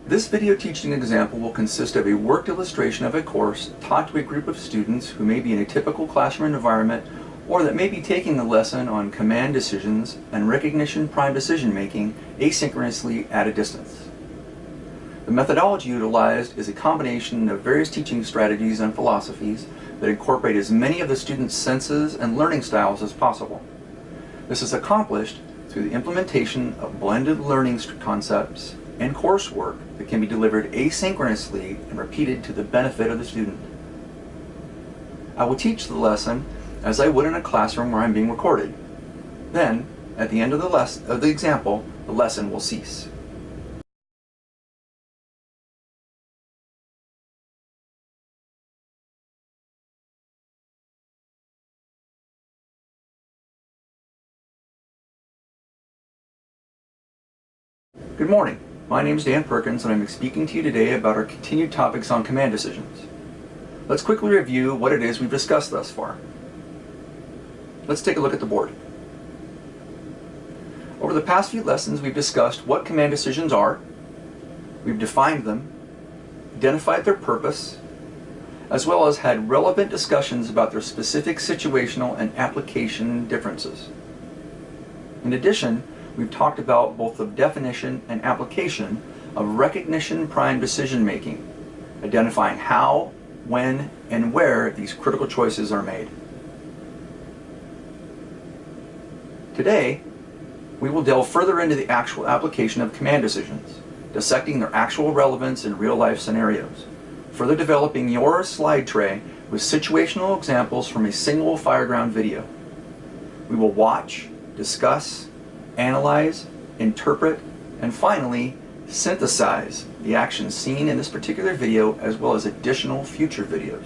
This video teaching example will consist of a worked illustration of a course taught to a group of students who may be in a typical classroom environment or that may be taking a lesson on command decisions and recognition prime decision making asynchronously at a distance. The methodology utilized is a combination of various teaching strategies and philosophies that incorporate as many of the students' senses and learning styles as possible. This is accomplished through the implementation of blended learning concepts and coursework that can be delivered asynchronously and repeated to the benefit of the student. I will teach the lesson as I would in a classroom where I'm being recorded. Then, at the end of the example, the lesson will cease. Good morning. My name is Dan Perkins and I'm speaking to you today about our continued topics on command decisions. Let's quickly review what it is we've discussed thus far. Let's take a look at the board. Over the past few lessons we've discussed what command decisions are, we've defined them, identified their purpose, as well as had relevant discussions about their specific situational and application differences. In addition, we've talked about both the definition and application of recognition prime decision making, identifying how, when, and where these critical choices are made. Today, we will delve further into the actual application of command decisions, dissecting their actual relevance in real-life scenarios, further developing your slide tray with situational examples from a single Fireground video. We will watch, discuss, analyze, interpret, and finally, synthesize the actions seen in this particular video as well as additional future videos.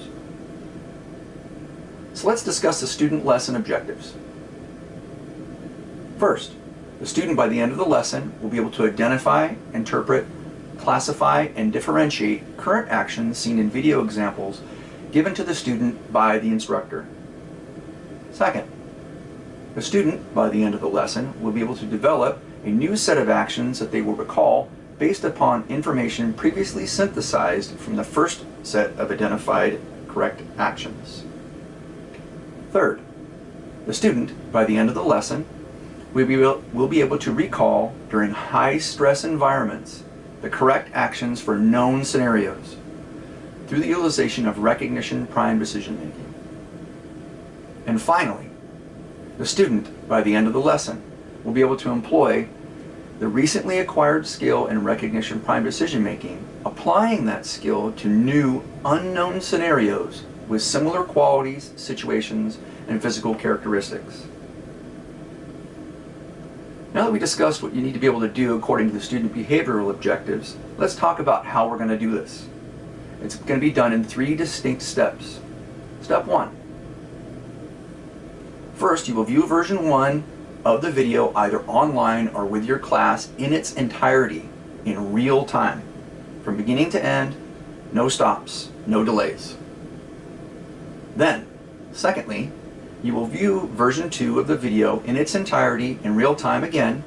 So let's discuss the student lesson objectives. First, the student by the end of the lesson will be able to identify, interpret, classify, and differentiate current actions seen in video examples given to the student by the instructor. Second, the student, by the end of the lesson, will be able to develop a new set of actions that they will recall based upon information previously synthesized from the first set of identified correct actions. Third, the student, by the end of the lesson, will be able to recall during high-stress environments the correct actions for known scenarios through the utilization of recognition prime decision making. And finally, the student, by the end of the lesson, will be able to employ the recently acquired skill in recognition prime decision making, applying that skill to new unknown scenarios with similar qualities, situations, and physical characteristics. Now that we discussed what you need to be able to do according to the student behavioral objectives, let's talk about how we're going to do this. It's going to be done in 3 distinct steps. Step 1. First, you will view version 1 of the video either online or with your class in its entirety in real time, from beginning to end, no stops, no delays. Then, secondly, you will view version 2 of the video in its entirety in real time again,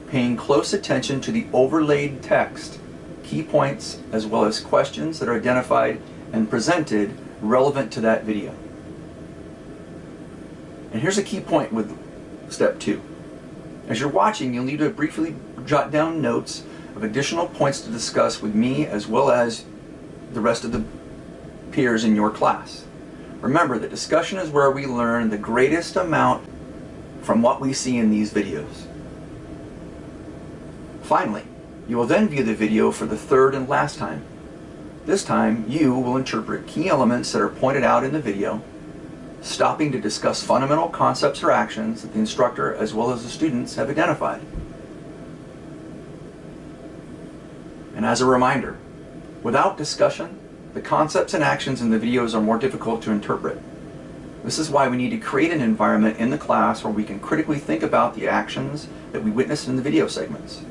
paying close attention to the overlaid text, key points, as well as questions that are identified and presented relevant to that video. And here's a key point with step 2. As you're watching, you'll need to briefly jot down notes of additional points to discuss with me as well as the rest of the peers in your class. Remember that discussion is where we learn the greatest amount from what we see in these videos. Finally, you will then view the video for the third and last time. This time, you will interpret key elements that are pointed out in the video, stopping to discuss fundamental concepts or actions that the instructor as well as the students have identified. And as a reminder, without discussion, the concepts and actions in the videos are more difficult to interpret. This is why we need to create an environment in the class where we can critically think about the actions that we witnessed in the video segments,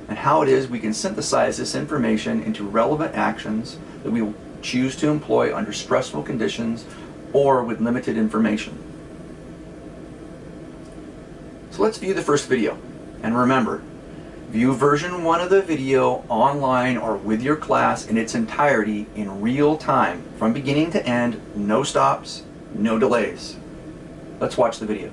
and how it is we can synthesize this information into relevant actions that we will choose to employ under stressful conditions or with limited information. So let's view the first video. And remember, View version 1 of the video online or with your class in its entirety in real time, from beginning to end, no stops, no delays. Let's watch the video.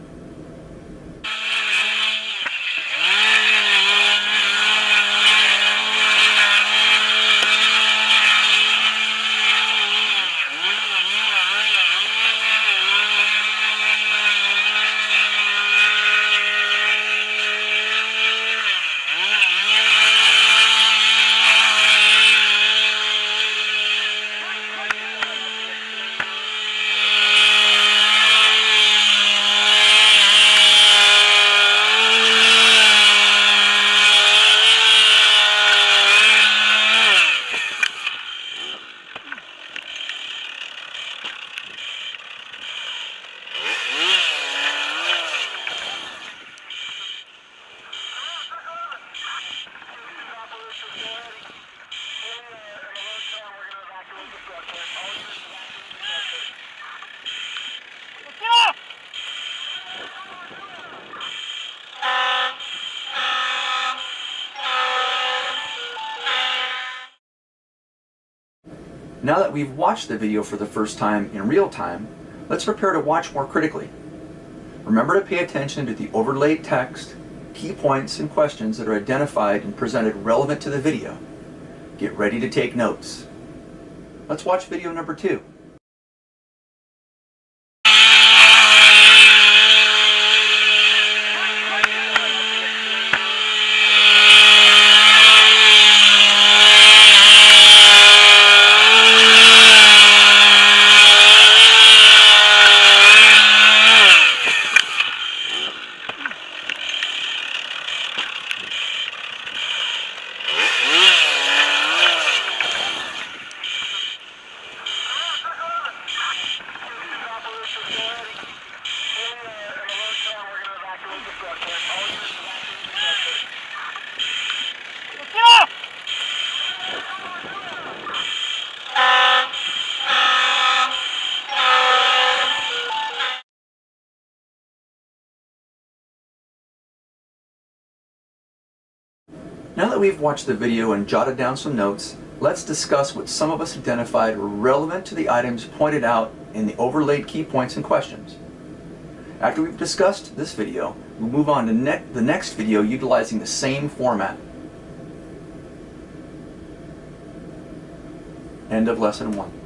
Now that we've watched the video for the first time in real time, let's prepare to watch more critically. Remember to pay attention to the overlaid text, key points, and questions that are identified and presented relevant to the video. Get ready to take notes. Let's watch video number 2. Now that we've watched the video and jotted down some notes, let's discuss what some of us identified were relevant to the items pointed out in the overlaid key points and questions. After we've discussed this video, we'll move on to the next video utilizing the same format. End of lesson 1.